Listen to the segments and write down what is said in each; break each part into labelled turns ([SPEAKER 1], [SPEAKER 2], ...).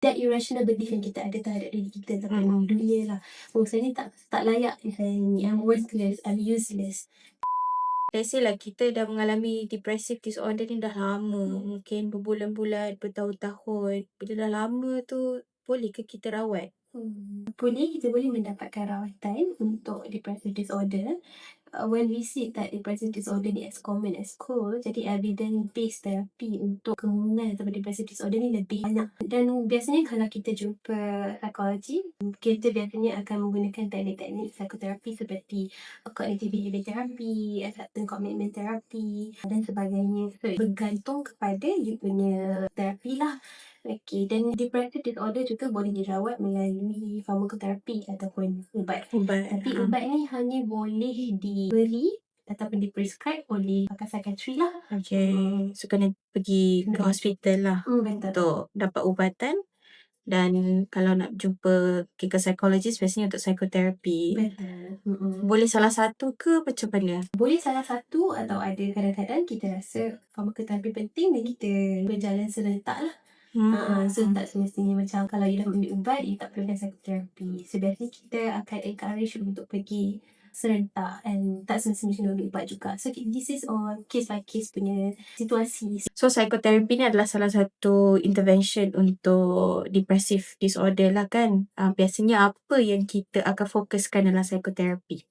[SPEAKER 1] that irrational belief yang kita ada terhadap diri kita ataupun dunia lah. Saya ni tak layak, saya ni, I'm worthless, I'm useless.
[SPEAKER 2] Let's say lah kita dah mengalami depressive disorder ni dah lama, mungkin berbulan-bulan, bertahun-tahun. Bila dah lama tu, boleh ke kita rawat?
[SPEAKER 1] Kita boleh mendapatkan rawatan untuk depressive disorder. When we see that depressive disorder ni as common as cold, jadi evidence-based therapy untuk kemungkinan ataupun depressive disorder ni lebih banyak. Dan biasanya kalau kita jumpa psikologi, kita biasanya akan menggunakan teknik-teknik psikoterapi seperti cognitive behavior therapy, acceptance commitment therapy dan sebagainya. So, bergantung kepada you punya terapi lah. Okey, dan depressive disorder juga boleh dirawat melalui pharmacotherapy ataupun ubat. Tapi ubat ni hanya boleh diberi ataupun di-prescribe oleh pakar psikiatri lah.
[SPEAKER 2] Okay. So, kena pergi ke hospital lah
[SPEAKER 1] Betul.
[SPEAKER 2] untuk dapat ubatan. Dan kalau nak jumpa ke psikologis, biasanya untuk psikoterapi.
[SPEAKER 1] Betul.
[SPEAKER 2] Boleh salah satu ke macam mana?
[SPEAKER 1] Boleh salah satu atau ada kadang-kadang kita rasa pharmacotherapy penting dan kita berjalan serentak lah. So tak semestinya macam kalau you dah ambil ubat, you tak perlukan psikoterapi. So biasanya kita akan encourage untuk pergi serentak and tak semestinya ambil ubat juga. So this is on case by case punya situasi.
[SPEAKER 2] So psikoterapi ni adalah salah satu intervention untuk depressive disorder lah kan. Biasanya apa yang kita akan fokuskan dalam psikoterapi?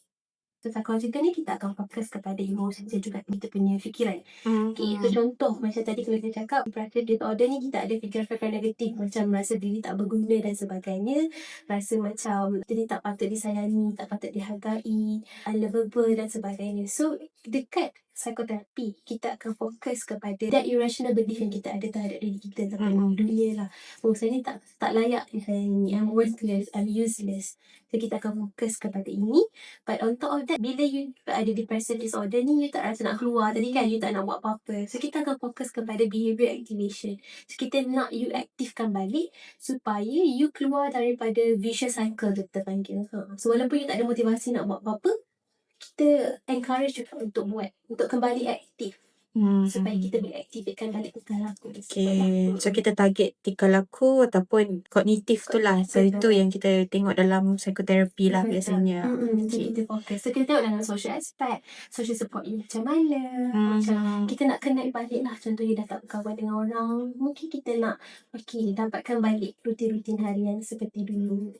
[SPEAKER 1] So psychological ni kita akan fokus kepada emosi dan juga kita punya fikiran. Okay, so contoh macam tadi kalau kita cakap depressive disorder ni kita ada fikiran-fikiran negatif macam rasa diri tak berguna dan sebagainya, rasa macam diri tak patut disayangi, tak patut dihargai, unlovable dan sebagainya. So dekat psikoterapi kita akan fokus kepada that irrational belief yang kita ada terhadap diri kita ataupun dunia lah. Saya ni tak layak, saya ni, I'm worthless, I'm useless. So kita akan fokus kepada ini. But on top of that, bila you ada depressive disorder ni, you tak rasa nak keluar tadi kan, you tak nak buat apa-apa. So kita akan fokus kepada behavior activation. So kita nak you aktifkan balik supaya you keluar daripada vicious cycle tu kita panggil. So walaupun you tak ada motivasi nak buat apa-apa, kita encourage you untuk buat, untuk kembali aktif. Supaya kita boleh aktifkan balik tingkah laku.
[SPEAKER 2] Okay. So kita target tingkah laku ataupun kognitif tu lah. So itu yang kita tengok dalam psikoterapi lah biasanya.
[SPEAKER 1] Jadi kita fokus. So kita tengok dalam social aspect, social support you macam mana. Macam kita nak connect balik lah. Contoh you dah tak berkawan dengan orang, mungkin kita nak dapatkan balik rutin-rutin harian seperti dulu.